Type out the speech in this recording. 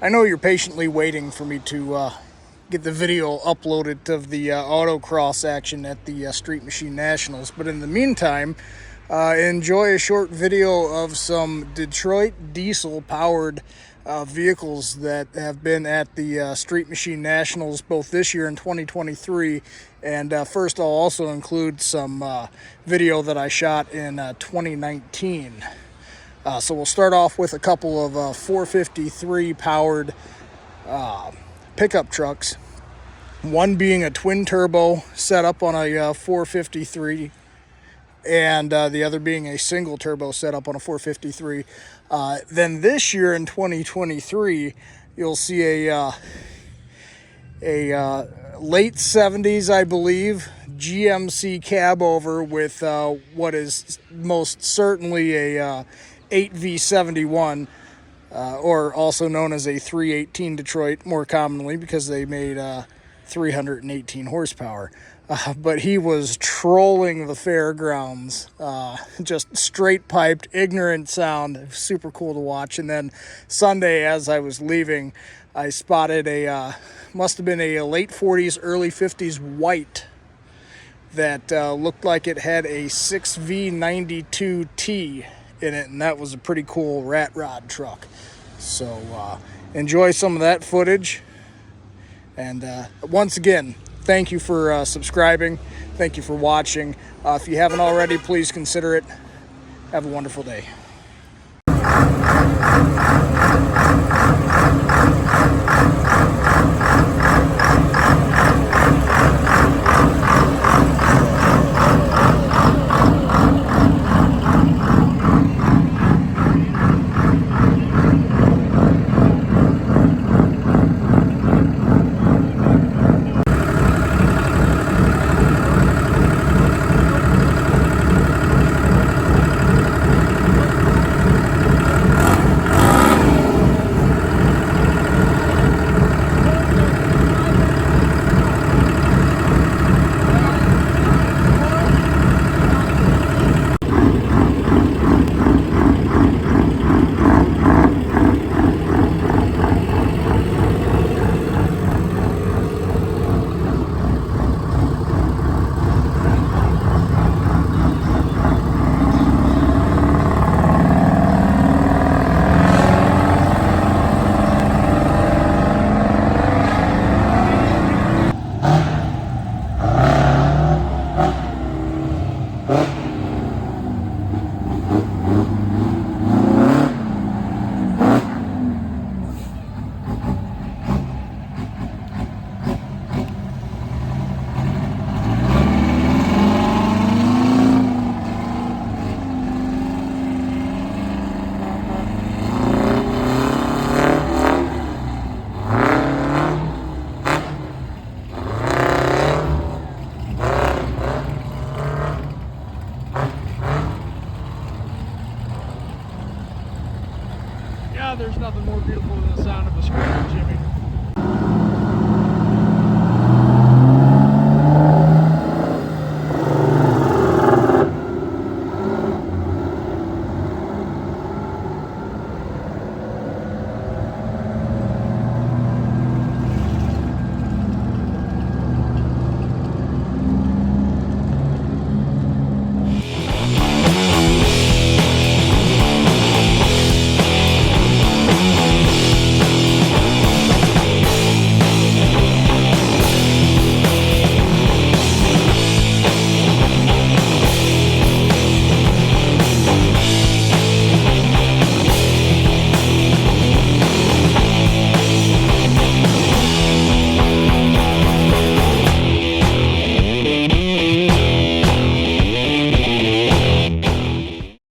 I know you're patiently waiting for me to get the video uploaded of the autocross action at the Street Machine Nationals, but in the meantime, enjoy a short video of some Detroit diesel-powered vehicles that have been at the Street Machine Nationals both this year and 2023. And first, I'll also include some video that I shot in 2019. So we'll start off with a couple of 453 powered pickup trucks. One being a twin turbo set up on a 453, and the other being a single turbo set up on a 453. Then this year in 2023, you'll see a late 70s, I believe, GMC cab over with what is most certainly a 8V71, or also known as a 318 Detroit, more commonly because they made 318 horsepower. But he was trolling the fairgrounds, just straight piped, ignorant sound, super cool to watch. And then Sunday, as I was leaving, I spotted must have been a late 40s, early 50s white that looked like it had a 6V92T in it, and that was a pretty cool rat rod truck. So enjoy some of that footage, and once again, thank you for subscribing. Thank you for watching. If you haven't already, please consider it. Have a wonderful day. Yeah, there's nothing more beautiful than the sound of a Screamin Jimmy.